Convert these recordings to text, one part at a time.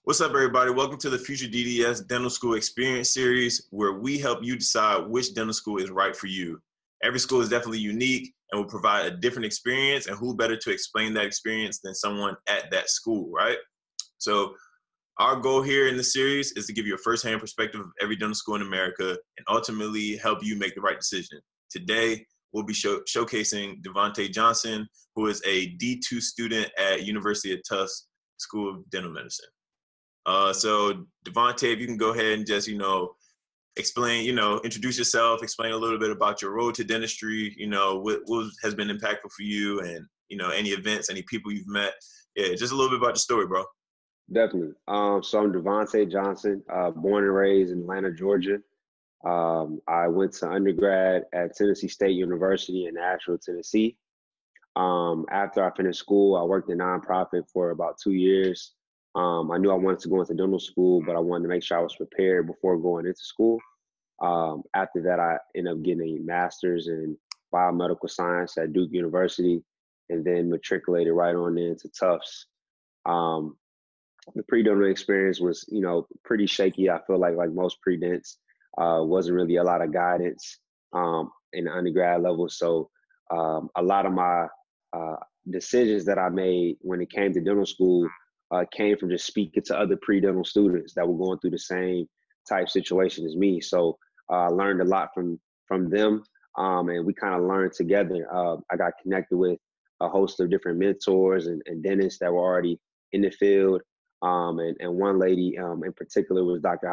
What's up, everybody? Welcome to the FutureDDS Dental School Experience Series, where we help you decide which dental school is right for you. Every school is definitely unique and will provide a different experience, and who better to explain that experience than someone at that school, right? So our goal here in the series is to give you a firsthand perspective of every dental school in America and ultimately help you make the right decision. Today, we'll be showcasing Devon Johnson, who is a D2 student at University of Tufts School of Dental Medicine. So Devontae, if you can go ahead and just, explain, introduce yourself, explain a little bit about your road to dentistry, what has been impactful for you and, any events, any people you've met. Yeah, just a little bit about the story, bro. Definitely. So I'm Devontae Johnson, born and raised in Atlanta, Georgia. I went to undergrad at Tennessee State University in Nashville, Tennessee. After I finished school, I worked in nonprofit for about 2 years. I knew I wanted to go into dental school, but I wanted to make sure I was prepared before going into school. After that, I ended up getting a master's in biomedical science at Duke University, and then matriculated right on into Tufts. The pre-dental experience was, pretty shaky. I feel like most pre-dents, wasn't really a lot of guidance in the undergrad level. So a lot of my decisions that I made when it came to dental school came from just speaking to other pre-dental students that were going through the same type situation as me. So I learned a lot from them, and we kind of learned together. I got connected with a host of different mentors and dentists that were already in the field. And one lady in particular was Dr.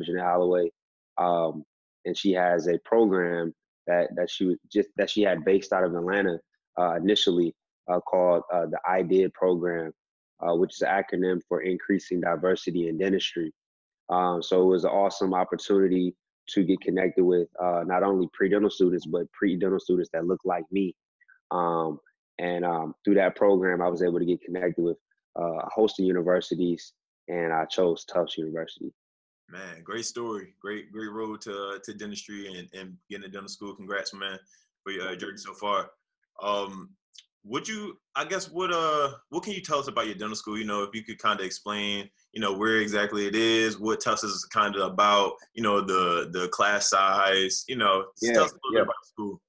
Jeanette Holloway. And she has a program that she had based out of Atlanta initially called the IDID program, which is an acronym for Increasing Diversity in Dentistry. So it was an awesome opportunity to get connected with not only pre-dental students, but pre-dental students that look like me. And through that program, I was able to get connected with a host of universities, and I chose Tufts University. Man, great story. Great road to dentistry and getting to dental school. Congrats, man, for your journey so far. What can you tell us about your dental school? If you could kind of explain, where exactly it is, what Tufts is kind of about, the class size, tell us a little bit about the school.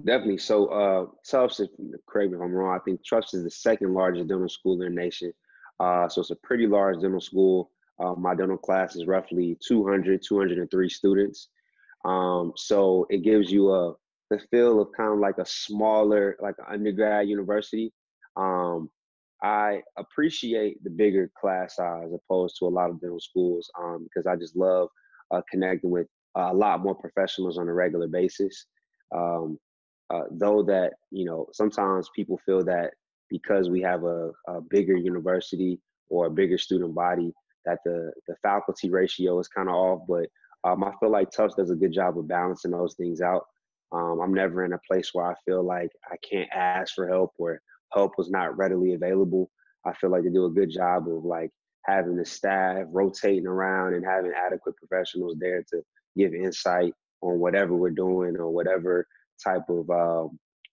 Definitely. So Tufts, correct me if I'm wrong, I think Tufts is the second largest dental school in the nation. So it's a pretty large dental school. My dental class is roughly 203 students. So it gives you the feel of kind of like a smaller, like an undergrad university. I appreciate the bigger class size opposed to a lot of dental schools because I just love connecting with a lot more professionals on a regular basis. Though that, sometimes people feel that because we have a bigger university or a bigger student body, that the faculty ratio is kind of off. But I feel like Tufts does a good job of balancing those things out. I'm never in a place where I feel like I can't ask for help or help was not readily available. I feel like they do a good job of having the staff rotating around and having adequate professionals there to give insight on whatever we're doing or whatever type of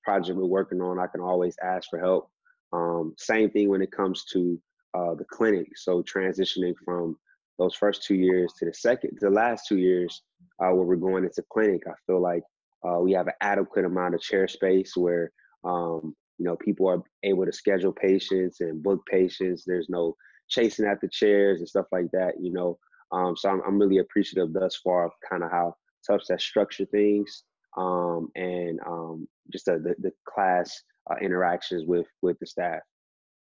project we're working on. I can always ask for help. Same thing when it comes to the clinic. So transitioning from those first 2 years to the last 2 years where we're going into clinic, I feel like we have an adequate amount of chair space where people are able to schedule patients and book patients. There's no chasing at the chairs and stuff like that. So I'm really appreciative thus far of kind of how Tufts has structured things. And just the class interactions with the staff.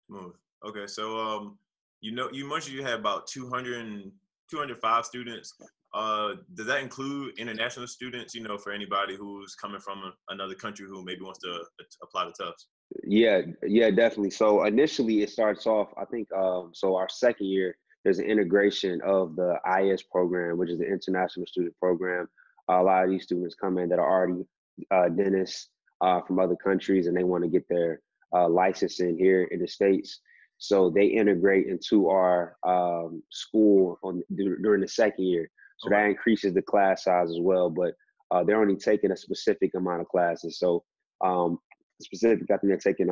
Smooth. Okay, so you mentioned you had about 205 students. Does that include international students? For anybody who's coming from another country who maybe wants to apply to Tufts. Yeah, definitely. So initially it starts off, I think. So our second year, there's an integration of the IS program, which is the International Student Program. A lot of these students come in that are already dentists from other countries, and they want to get their licensing here in the States. So they integrate into our school during the second year. So that increases the class size as well, but they're only taking a specific amount of classes. So specific, I think they're taking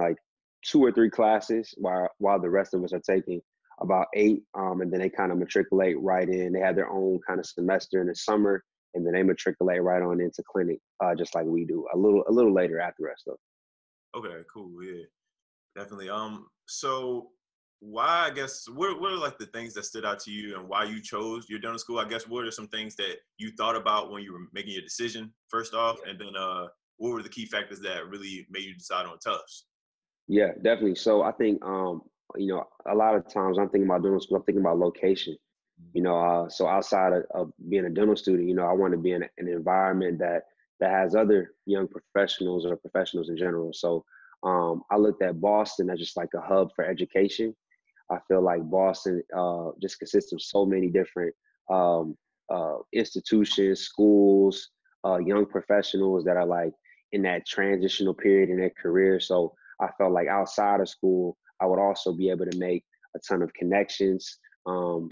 2 or 3 classes while the rest of us are taking about 8, and then they kind of matriculate right in. They have their own kind of semester in the summer, and then they matriculate right on into clinic, just like we do. A little later after us, though. Okay, cool. Yeah, definitely. So why, I guess, what are like the things that stood out to you and why you chose your dental school? I guess what are some things that you thought about when you were making your decision first off, and then what were the key factors that really made you decide on Tufts? Yeah, definitely. So I think, a lot of times I'm thinking about dental school, I'm thinking about location. So outside of being a dental student, I want to be in an environment that has other young professionals or professionals in general. So I looked at Boston as just like a hub for education. I feel like Boston just consists of so many different um, institutions, schools, young professionals that are like in that transitional period in their career. So I felt like outside of school, I would also be able to make a ton of connections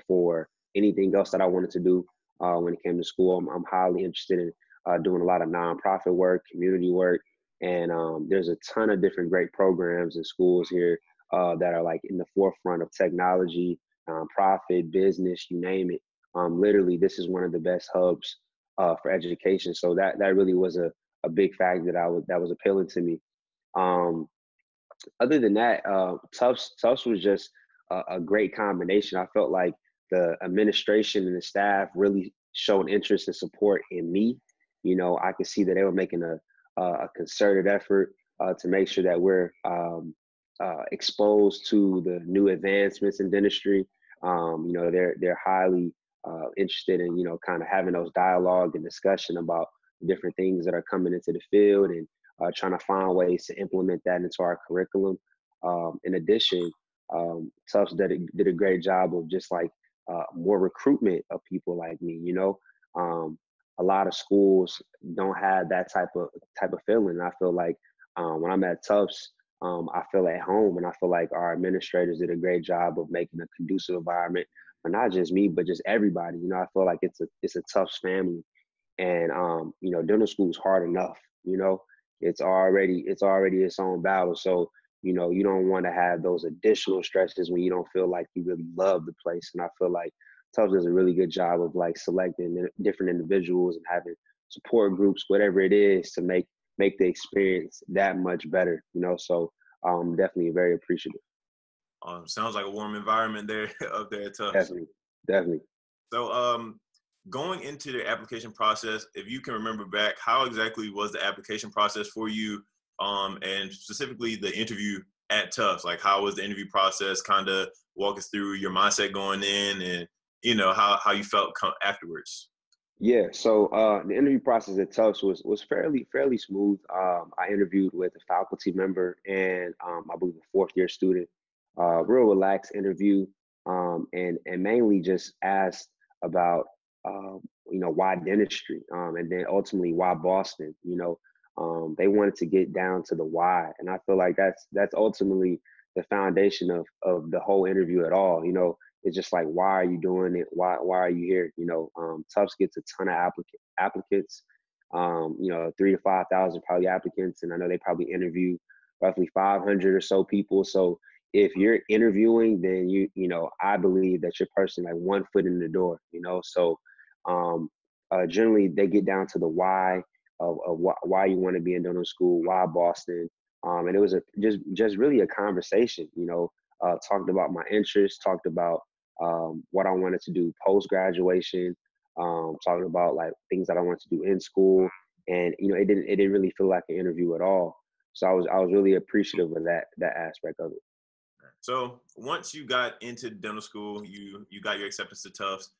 for anything else that I wanted to do when it came to school. I'm highly interested in doing a lot of nonprofit work, community work, and there's a ton of different great programs and schools here that are like in the forefront of technology, nonprofit, business, you name it. Literally, this is one of the best hubs for education. So that really was a big fact that was appealing to me. Um, Other than that, Tufts was just a great combination. I felt like the administration and the staff really showed interest and support in me. I could see that they were making a concerted effort to make sure that we're exposed to the new advancements in dentistry. They're highly interested in kind of having those dialogue and discussion about different things that are coming into the field and trying to find ways to implement that into our curriculum. In addition, Tufts did a great job of just like more recruitment of people like me. A lot of schools don't have that type of feeling. And I feel like when I'm at Tufts, I feel at home, and I feel like our administrators did a great job of making a conducive environment for not just me, but just everybody. I feel like it's a Tufts family, and dental school is hard enough. It's already its own battle. So you don't want to have those additional stresses when you don't feel like you really love the place. And I feel like Tufts does a really good job of like selecting different individuals and having support groups, whatever it is, to make the experience that much better. So definitely very appreciative. Sounds like a warm environment there up there at Tufts. Definitely. So going into the application process, if you can remember back, how exactly was the application process for you, and specifically the interview at Tufts? Like, how was the interview process? Kind of walk us through your mindset going in, and how you felt afterwards. Yeah, so the interview process at Tufts was fairly smooth. I interviewed with a faculty member and I believe a fourth year student. Real relaxed interview, and mainly just asked about why dentistry, and then ultimately why Boston. They wanted to get down to the why, and I feel like that's ultimately the foundation of the whole interview at all. It's just like, why are you doing it? Why are you here? Tufts gets a ton of applicants. 3 to 5,000 probably applicants, and I know they probably interview roughly 500 or so people. So if you're interviewing, then I believe that you're personally like one foot in the door. So generally they get down to the why of why you want to be in dental school, why Boston, and it was just really a conversation. Talked about my interests, talked about what I wanted to do post graduation, talking about like things that I wanted to do in school, and it didn't really feel like an interview at all. So I was really appreciative of that aspect of it. So once you got into dental school, you got your acceptance to Tufts.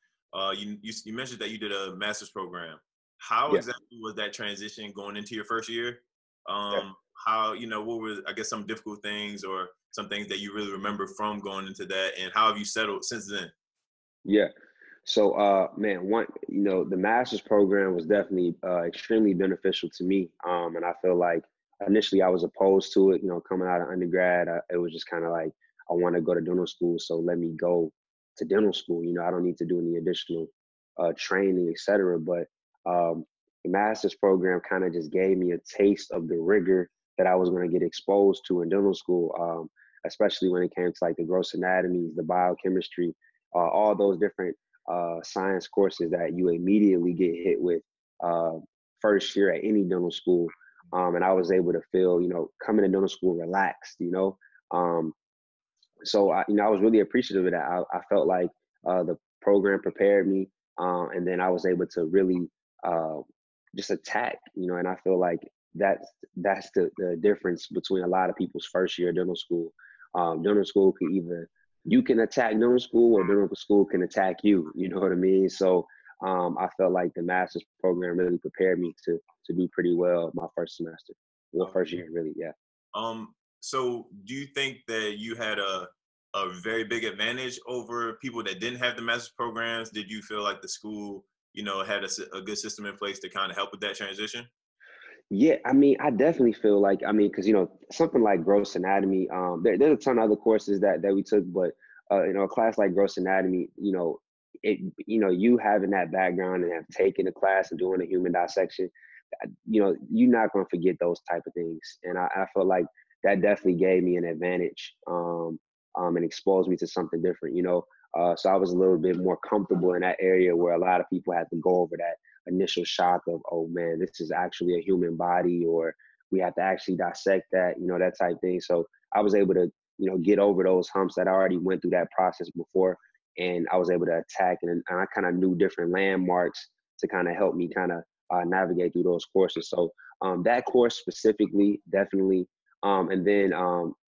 You mentioned that you did a master's program. How Yeah, exactly was that transition going into your first year? yeah, How, what were, I guess, some difficult things or some things that you really remember from going into that, and how have you settled since then? yeah. So, man, the master's program was definitely extremely beneficial to me. And I feel like initially I was opposed to it. Coming out of undergrad, it was just kind of like, I want to go to dental school, so let me go to dental school. I don't need to do any additional training, et cetera. But the master's program kind of just gave me a taste of the rigor that I was going to get exposed to in dental school. especially when it came to like the gross anatomy, the biochemistry, all those different science courses that you immediately get hit with first year at any dental school. And I was able to feel, coming to dental school relaxed, so I was really appreciative of that. I felt like the program prepared me, and then I was able to really uh, just attack, and I feel like that's the difference between a lot of people's first year of dental school. Dental school can either you can attack dental school or dental school can attack you. You know what I mean? So I felt like the master's program really prepared me to do pretty well my first semester, well, first year, really, yeah. So do you think that you had a very big advantage over people that didn't have the master's programs? Did you feel like the school, had a good system in place to kind of help with that transition? Yeah, I mean, I definitely feel like, because something like gross anatomy, there's a ton of other courses that we took, but a class like gross anatomy, you having that background and have taken a class and doing a human dissection, you're not going to forget those type of things. And I feel like that definitely gave me an advantage, and exposed me to something different. So I was a little bit more comfortable in that area where a lot of people had to go over that initial shock of, oh man, this is actually a human body, or we have to actually dissect that, that type thing. So I was able to, get over those humps that I already went through that process before. And I was able to attack, and I kind of knew different landmarks to kind of help me kind of navigate through those courses. So that course specifically, definitely. And then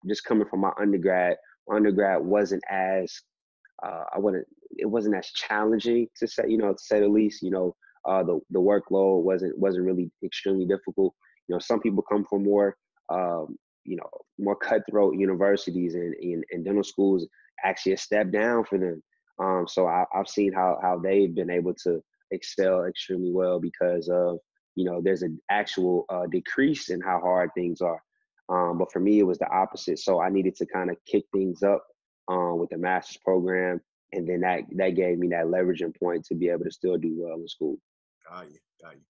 just coming from my undergrad wasn't as it wasn't as challenging to say the least. The workload wasn't really extremely difficult. Some people come from more more cutthroat universities, and dental schools actually a step down for them. So I've seen how they've been able to excel extremely well because of there's an actual decrease in how hard things are. But for me, it was the opposite. So I needed to kind of kick things up with the master's program, and then that gave me that leveraging point to be able to still do well in school. Got you, got you.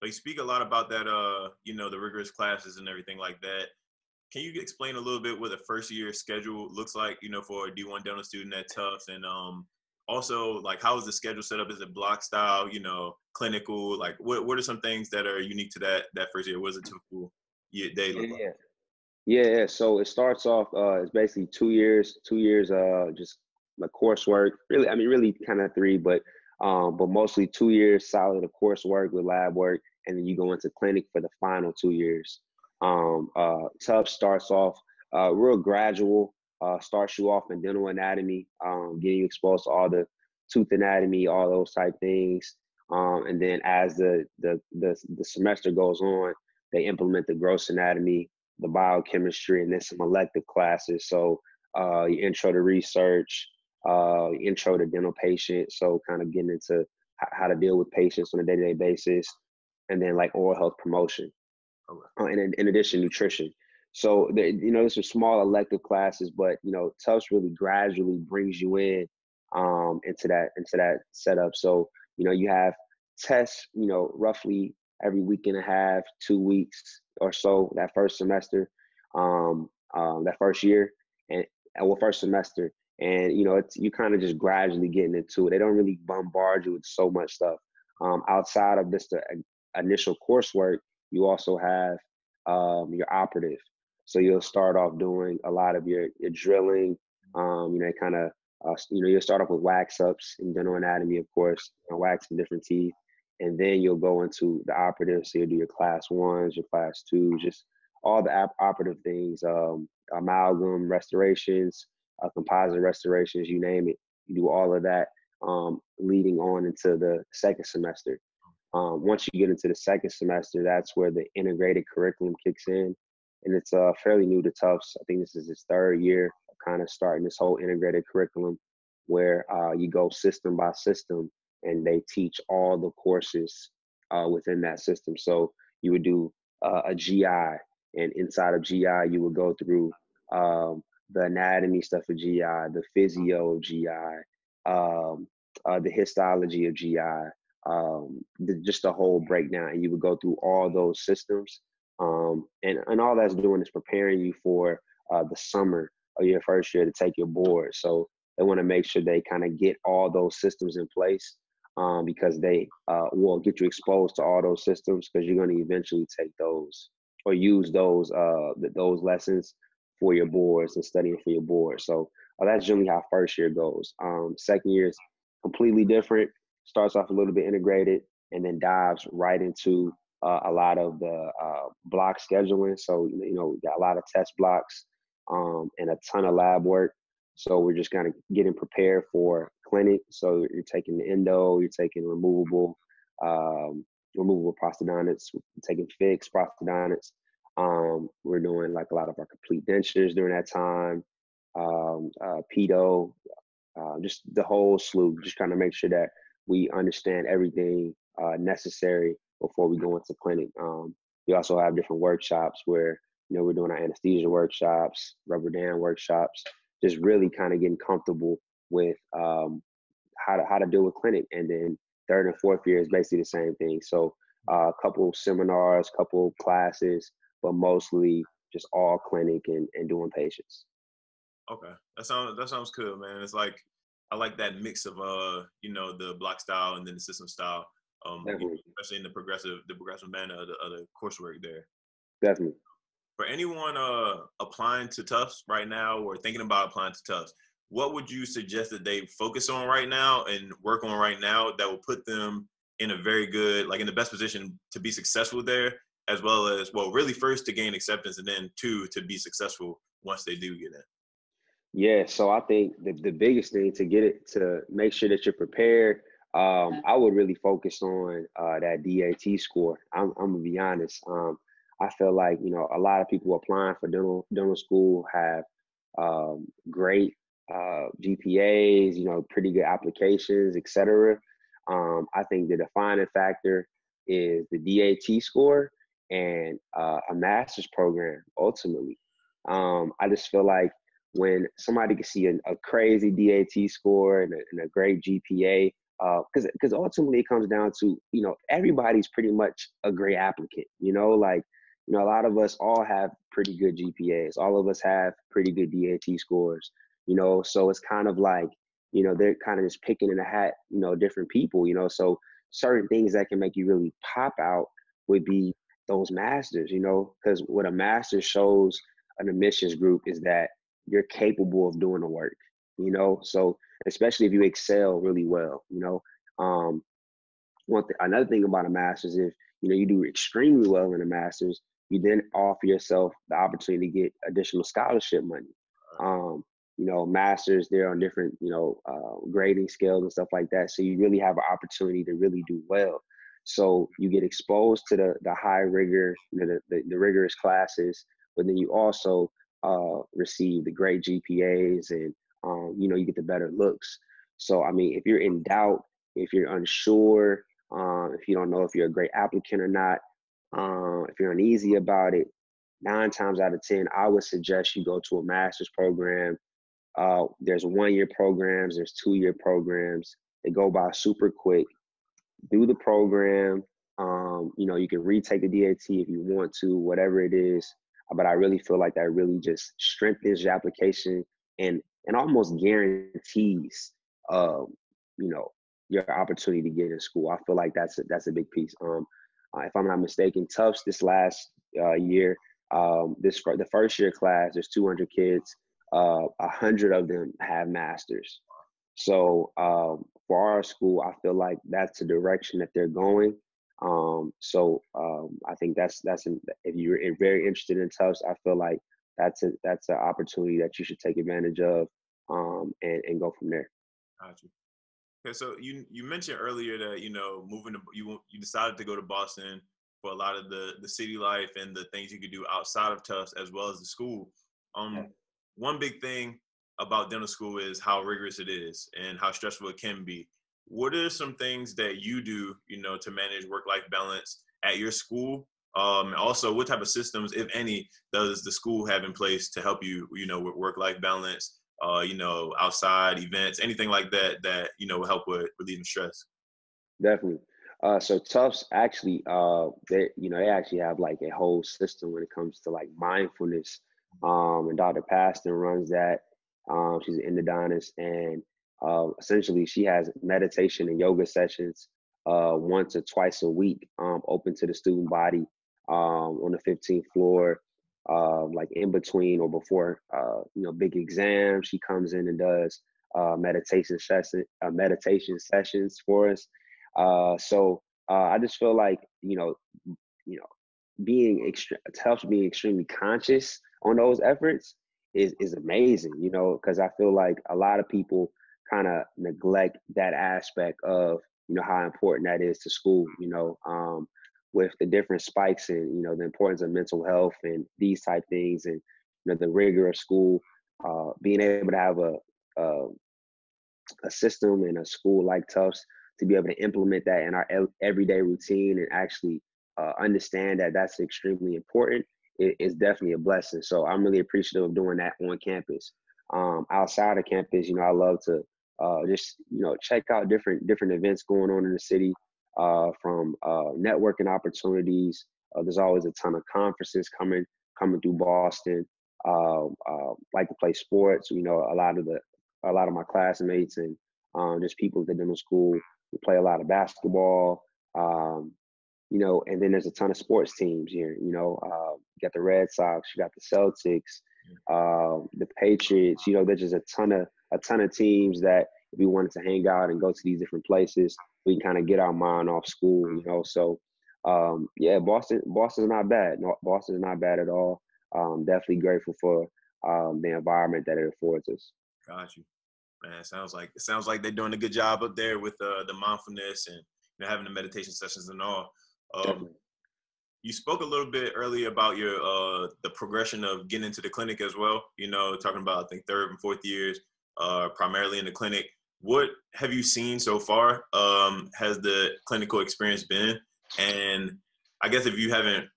So you speak a lot about that, the rigorous classes and everything like that. Can you explain a little bit what the first year schedule looks like, for a D1 dental student at Tufts? And also, like, how is the schedule set up? Is it block style, clinical? Like, what are some things that are unique to that first year? What does a typical day look like? Yeah. So it starts off, it's basically 2 years, just like coursework. Really, really kind of three, but mostly 2 years solid of coursework with lab work, and then you go into clinic for the final 2 years. Tufts starts off real gradual. Starts you off in dental anatomy, getting you exposed to all the tooth anatomy, all those type things. And then as the semester goes on, they implement the gross anatomy, the biochemistry, and then some elective classes. So your intro to research, intro to dental patients. So kind of getting into how to deal with patients on a day-to-day basis, and then like oral health promotion, and in addition, nutrition. So this are small elective classes, but Tufts really gradually brings you in into that setup. So you have tests, roughly every week and a half, 2 weeks or so that first semester, that first year, and first semester, and it's you kind of just gradually getting into it. They don't really bombard you with so much stuff. Outside of just the initial coursework, you also have your operative. So you'll start off doing a lot of your drilling. Kind of you'll start off with wax ups in dental anatomy, of course, waxing different teeth, and then you'll go into the operative. So you'll do your class ones, your class twos, just all the operative things, amalgam restorations, composite restorations, you name it. You do all of that, leading on into the second semester. Once you get into the second semester, that's where the integrated curriculum kicks in. And it's fairly new to Tufts. I think this is its third year of kind of starting this whole integrated curriculum where you go system by system, and they teach all the courses within that system. So you would do a GI, and inside of GI, you would go through the anatomy stuff of GI, the physio of GI, the histology of GI, just the whole breakdown. And you would go through all those systems. And all that's doing is preparing you for the summer or your first year to take your board. So they want to make sure they kind of get all those systems in place, because they will get you exposed to all those systems, because you're going to eventually take those or use those lessons for your boards and studying for your board. So that's generally how first year goes. Second year is completely different. Starts off a little bit integrated and then dives right into a lot of the block scheduling. So, we got a lot of test blocks and a ton of lab work. So we're just kind of getting prepared for clinic. So you're taking the endo, you're taking removable prosthodontics, taking fixed prosthodontics. We're doing like a lot of our complete dentures during that time, pedo, just the whole slew, just kind of make sure that we understand everything necessary before we go into clinic. We also have different workshops where, we're doing our anesthesia workshops, rubber dam workshops, just really kind of getting comfortable with how to deal with clinic. And then third and fourth year is basically the same thing. So a couple seminars, couple classes, but mostly just all clinic and doing patients. Okay, that sounds cool, man. It's like I like that mix of the block style and then the system style, especially in the progressive manner of the coursework there. Definitely. For anyone applying to Tufts right now or thinking about applying to Tufts, what would you suggest that they focus on right now and work on right now that will put them in a very good, like in the best position to be successful there, as well as, well, really first to gain acceptance and then two, to be successful once they do get in? Yeah, so I think the biggest thing to make sure that you're prepared, I would really focus on that DAT score. I'm gonna be honest. I feel like, a lot of people applying for dental school have great GPAs, pretty good applications, etc. I think the defining factor is the DAT score and a master's program ultimately. I just feel like when somebody can see a crazy DAT score and a great GPA, because ultimately it comes down to, everybody's pretty much a great applicant, a lot of us all have pretty good GPAs. All of us have pretty good DAT scores, so it's kind of like, they're kind of just picking in a hat, different people, so certain things that can make you really pop out would be those masters, because what a master shows an admissions group is that you're capable of doing the work, so especially if you excel really well, another thing about a master's, if you do extremely well in a master's, you then offer yourself the opportunity to get additional scholarship money. Masters, they're on different, grading scales and stuff like that. So you really have an opportunity to really do well. So you get exposed to the high rigor, the rigorous classes, but then you also receive the great GPAs and, you get the better looks. So, I mean, if you're in doubt, if you're unsure, if you don't know if you're a great applicant or not, if you're uneasy about it, 9 times out of 10, I would suggest you go to a master's program. There's 1-year programs, there's 2-year programs. They go by super quick. Do the program. You can retake the DAT if you want to, whatever it is. But I really feel like that really just strengthens your application and almost guarantees, your opportunity to get in school. I feel like that's a big piece. If I'm not mistaken, Tufts this last year, the first year class, there's 200 kids. 100 of them have masters. So for our school, I feel like that's the direction that they're going. I think that's if you're very interested in Tufts, I feel like that's an opportunity that you should take advantage of, and go from there. Gotcha. Okay, so you mentioned earlier that you decided to go to Boston for a lot of the city life and the things you could do outside of Tufts as well as the school. One big thing about dental school is how rigorous it is and how stressful it can be. What are some things that you do, to manage work-life balance at your school? Also, what type of systems, if any, does the school have in place to help you, with work-life balance, outside events, anything like that, will help with relieving stress? Definitely. So Tufts actually, they actually have like a whole system when it comes to like mindfulness And Dr. Paston runs that. She's an endodontist, and essentially she has meditation and yoga sessions once or twice a week, open to the student body on the 15th floor, like in between or before big exams. She comes in and does meditation sessions for us. I just feel like it helps being extremely conscious on those efforts is amazing, because I feel like a lot of people kind of neglect that aspect of, how important that is to school, with the different spikes and, the importance of mental health and these type things and, the rigor of school, being able to have a system in a school like Tufts to be able to implement that in our everyday routine and actually understand that that's extremely important is definitely a blessing. So I'm really appreciative of doing that on campus. Outside of campus, I love to just check out different events going on in the city, from networking opportunities. There's always a ton of conferences coming through Boston. Like to play sports. A lot of my classmates and just people at the dental school, we play a lot of basketball. And then there's a ton of sports teams here. You got the Red Sox, you got the Celtics, the Patriots. There's just a ton of teams that if we wanted to hang out and go to these different places, we can kind of get our mind off school. So Boston's not bad. No, Boston's not bad at all. Definitely grateful for the environment that it affords us. Got you, man. It sounds like they're doing a good job up there with the mindfulness and having the meditation sessions and all. You spoke a little bit earlier about your the progression of getting into the clinic as well. Talking about I think 3rd and 4th years, primarily in the clinic. What have you seen so far? Has the clinical experience been? And I guess if you haven't,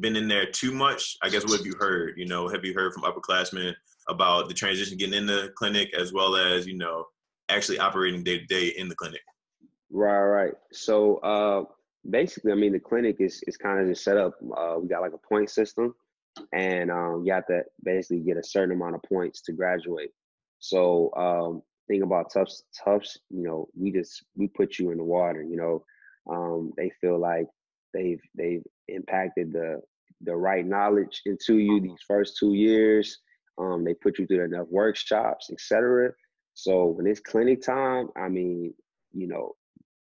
been in there too much, I guess what have you heard? Have you heard from upperclassmen about the transition getting in the clinic as well as actually operating day to day in the clinic? Right. So basically, the clinic is kind of just set up. We got like a point system, and you have to basically get a certain amount of points to graduate. So thing about Tufts, we put you in the water. They feel like they've impacted the right knowledge into you these first 2 years. They put you through enough workshops, etc. So when it's clinic time,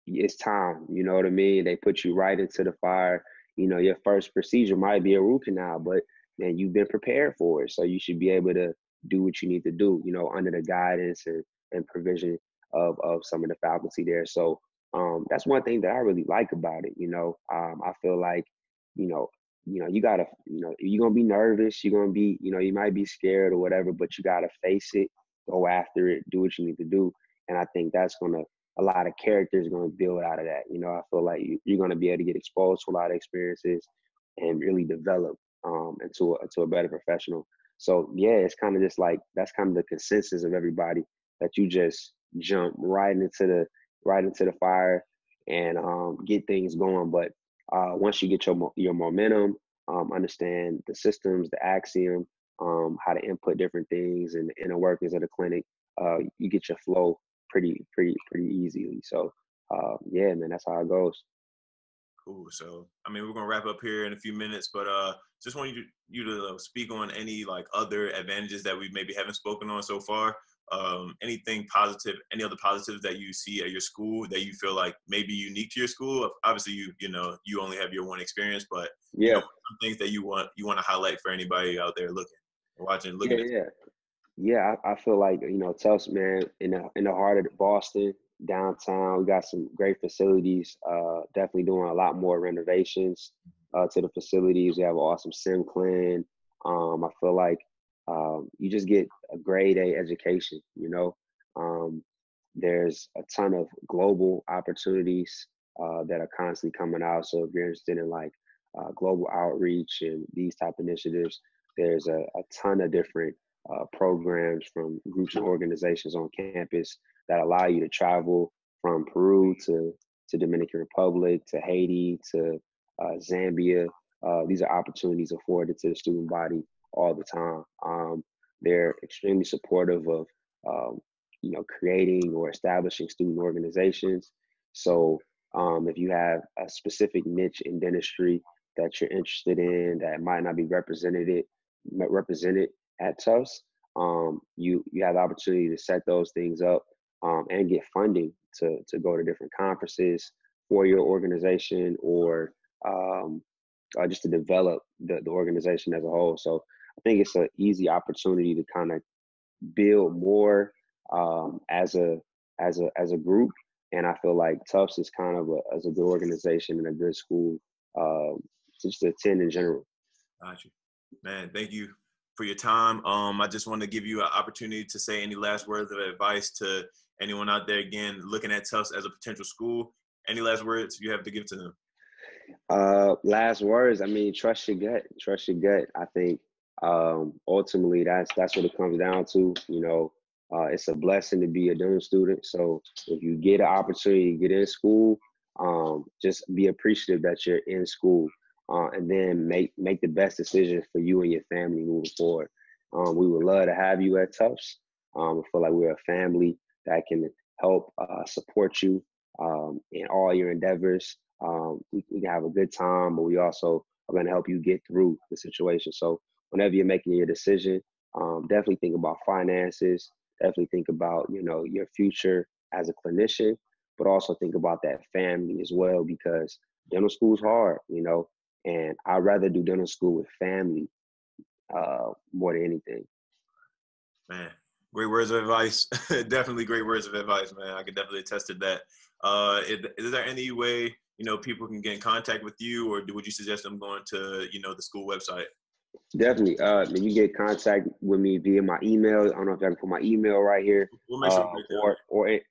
it's time, you know what I mean? They put you right into the fire. Your first procedure might be a root canal, but man, you've been prepared for it. So you should be able to do what you need to do, under the guidance and provision of some of the faculty there. So that's one thing that I really like about it. I feel like, you gotta, you're gonna be nervous, you're gonna be, you might be scared or whatever, but you gotta face it, go after it, do what you need to do. And I think a lot of characters are going to build out of that. I feel like you're going to be able to get exposed to a lot of experiences and really develop into a better professional. So yeah, it's kind of just like, that's kind of the consensus of everybody, that you just jump right into the fire and get things going. But once you get your momentum, understand the systems, the axiom, how to input different things and the inner workings of the clinic, you get your flow pretty easily. So yeah, man, that's how it goes. Cool. So we're gonna wrap up here in a few minutes, but just want you to speak on any other advantages that we maybe haven't spoken on so far. Anything positive, any other positives that you see at your school that you feel like may be unique to your school? Obviously you only have your one experience, but some things that you want to highlight for anybody out there looking. Yeah, I feel like, Tufts, man, in the heart of Boston, downtown, we got some great facilities. Definitely doing a lot more renovations to the facilities. We have an awesome sim clan. I feel like you just get a grade A education. There's a ton of global opportunities that are constantly coming out. So if you're interested in global outreach and these type of initiatives, there's a ton of different programs from groups and organizations on campus that allow you to travel from Peru to Dominican Republic to Haiti to Zambia, these are opportunities afforded to the student body all the time. They're extremely supportive of, creating or establishing student organizations. So if you have a specific niche in dentistry that you're interested in that might not be represented at Tufts, you have the opportunity to set those things up and get funding to go to different conferences for your organization, or just to develop the organization as a whole. So I think it's an easy opportunity to kind of build more as a group. And I feel like Tufts is kind of as a good organization and a good school just to attend in general. Gotcha. Man, thank you for your time. I just want to give you an opportunity to say any last words of advice to anyone out there, again, looking at Tufts as a potential school. Any last words you have to give to them? Last words, I mean, trust your gut. Trust your gut. I think ultimately that's what it comes down to. It's a blessing to be a dental student. So if you get an opportunity to get in school, just be appreciative that you're in school, and then make the best decision for you and your family moving forward. We would love to have you at Tufts. I feel like we're a family that can help support you in all your endeavors. We can have a good time, but we also are going to help you get through the situation. So whenever you're making your decision, definitely think about finances. Definitely think about, your future as a clinician, but also think about that family as well, because dental school is hard, and I'd rather do dental school with family more than anything. Man, great words of advice. Definitely great words of advice, man. I can definitely attest to that. Is there any way, people can get in contact with you, or would you suggest them going to, the school website? Definitely. You get contact with me via my email. I don't know if I can put my email right here, We'll make sure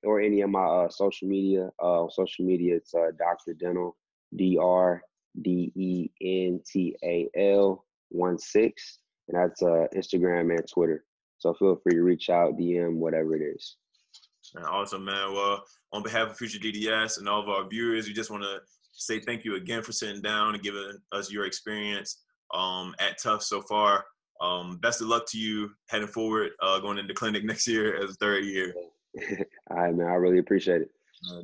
or any of my social media. Social media, it's Dr. Dental, DRDENTAL 16, and that's Instagram and Twitter. So feel free to reach out, DM, whatever it is. Awesome, man. Well, on behalf of FutureDDS and all of our viewers, we just want to say thank you again for sitting down and giving us your experience at Tufts so far. Best of luck to you heading forward, going into clinic next year as third year. All right, man. I really appreciate it.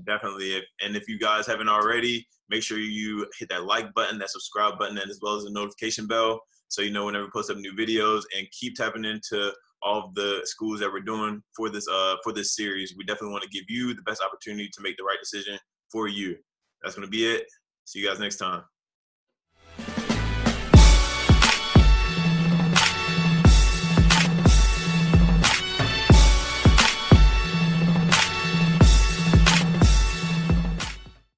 Definitely. And if you guys haven't already, make sure you hit that like button, that subscribe button, and as well as the notification bell, so you know whenever we post up new videos, and keep tapping into all of the schools that we're doing for this series. We definitely want to give you the best opportunity to make the right decision for you. That's going to be it. See you guys next time.